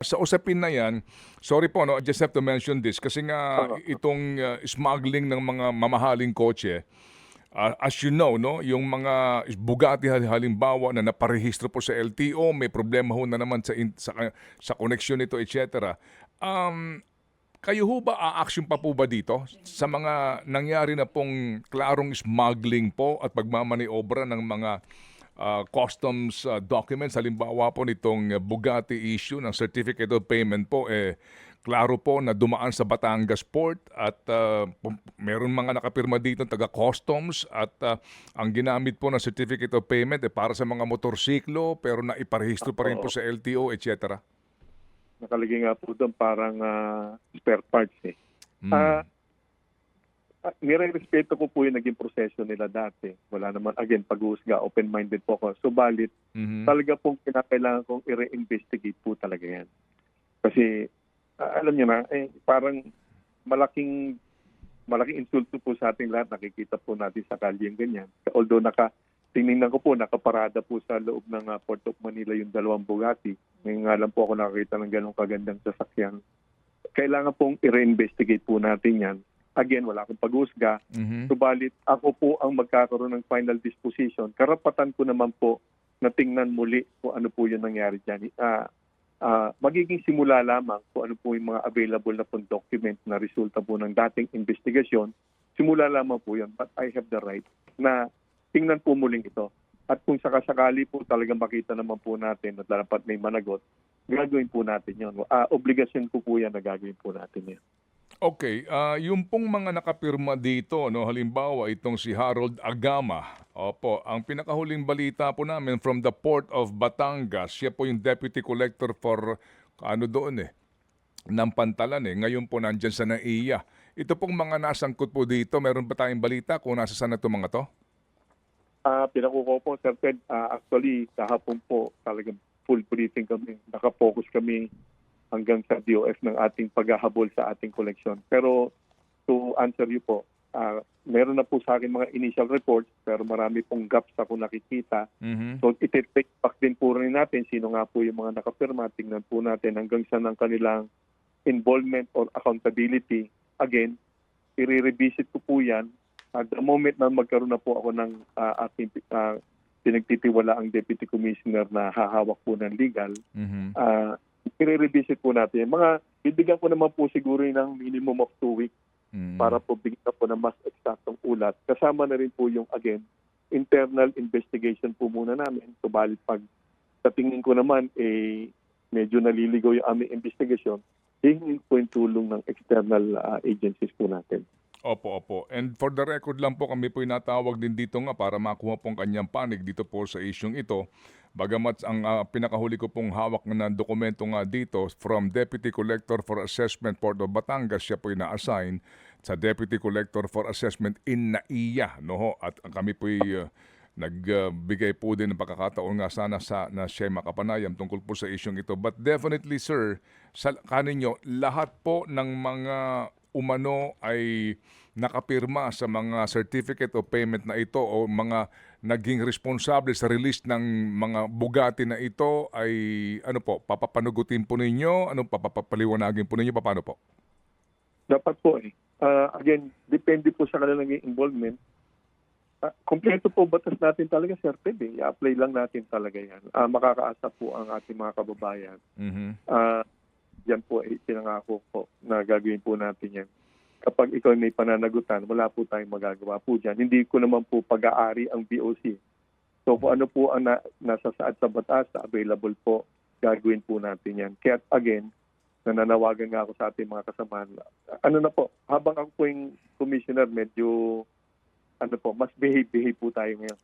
Sa usapin na yan, sorry po, no, I just have to mention this kasi nga Oo, itong smuggling ng mga mamahaling kotse, as you know, no, yung mga Bugatti halimbawa na naparehistro po sa LTO, may problema ho na naman sa koneksyon nito, etc. Um, Kayo ho ba a-action pa po ba dito sa mga nangyari na pong klarong smuggling po at pagmamaniobra ng mga customs documents? Halimbawa po nitong Bugatti issue ng certificate of payment po, klaro po na dumaan sa Batangas Port at meron mga nakapirma dito taga-customs at ang ginamit po na certificate of payment para sa mga motorsiklo pero na iparehistro pa rin po oo. sa LTO, etc. Nakalagay nga po doon parang spare parts eh. Mm. Nire-respeto ko po yung naging proseso nila dati. Wala naman, again, pag-uusga, open-minded po ako. Subalit, Mhm. talaga pong kinakailangan kong i-reinvestigate po talaga yan. Kasi, alam niyo na, parang malaking malaking insulto po sa ating lahat. Nakikita po natin sa kalye yung ganyan. Although tingnan ko po, nakaparada po sa loob ng Port of Manila yung dalawang Bugatti. Ngayon nga lang po ako nakakita ng ganong kagandang sasakyan. Kailangan pong i-reinvestigate po natin yan. Again, wala akong pag-usga. Mhm. Subalit, ako po ang magkakaroon ng final disposition. Karapatan ko naman po na tingnan muli kung ano po yung nangyari dyan. Magiging simula lamang kung ano po yung mga available na pong document na resulta po ng dating investigasyon. Simula lamang po yun. But I have the right na tingnan po muling ito. At kung sakasakali po talagang makita naman po natin at dapat may managot, gagawin po natin yun. Obligasyon ko po yan na gagawin po natin yan. Okay, yung pong mga nakapirma dito, no, halimbawa itong si Harold Agama, opo, ang pinakahuling balita po namin from the Port of Batangas, siya po yung Deputy Collector for, ano doon ng Pantalan ngayon po nandyan sa NAIA. Ito pong mga nasangkot po dito, meron ba tayong balita kung nasa saan na itong mga to? Pinakuko po, Sir Ted, actually, kahapon po talagang full briefing kami. Nakapokus kami hanggang sa DOF ng ating paghahabol sa ating koleksyon. Pero to answer you po, meron na po sa akin mga initial reports pero marami pong gaps ako nakikita. Mhm. So iti-take back din po rin natin sino nga po yung mga nakapirma. Tingnan po natin hanggang saan ang kanilang involvement or accountability. Again, i-revisit ko po yan. At the moment na magkaroon na po ako ng aking pinagtitiwala ang Deputy Commissioner na hahawak po ng legal, Mhm. i-revisit po natin. Bibigyan ko naman po siguro ng minimum of 2 weeks Mhm. para po bigyan po ng mas eksaktong ulat. Kasama na rin po yung, again, internal investigation po muna namin. Subalit pag sa tingin ko naman, medyo naliligaw yung aming investigation, hingin po yung tulong ng external agencies po natin. Opo, opo. And for the record lang po, kami po natawag din dito nga para makuha pong kanyang panig dito po sa isyong ito. Bagamat ang pinakahuli ko pong hawak na dokumento nga dito from Deputy Collector for Assessment Port of Batangas, siya po na-assign sa Deputy Collector for Assessment in NAIA. No ho? At kami po nagbigay po din ng pagkakataon nga sana na siya makapanayam tungkol po sa isyong ito. But definitely sir, sa kaninyo, lahat po ng mga umano ay nakapirma sa mga certificate of payment na ito o mga naging responsable sa release ng mga Bugatti na ito ay ano po, papapanugutin po ninyo, ano papapaliwanagin po ninyo, paano po? Dapat po again, depende po sa kanilang involvement. Kompleto po batas natin talaga, Sir Ted. I-apply lang natin talaga yan. Makakaasa po ang ating mga kababayan. Mhm. Yan po ay pinangako po na gagawin po natin yan. Kapag ikaw may pananagutan, wala po tayong magagawa po dyan. Hindi ko naman po pag-aari ang BOC. So kung ano po ang nasa saad sa batas, available po, gagawin po natin yan. Kaya again, nananawagan nga ako sa ating mga kasamahan. Ano na po, habang ako po yung commissioner, medyo mas behave po tayo ngayon.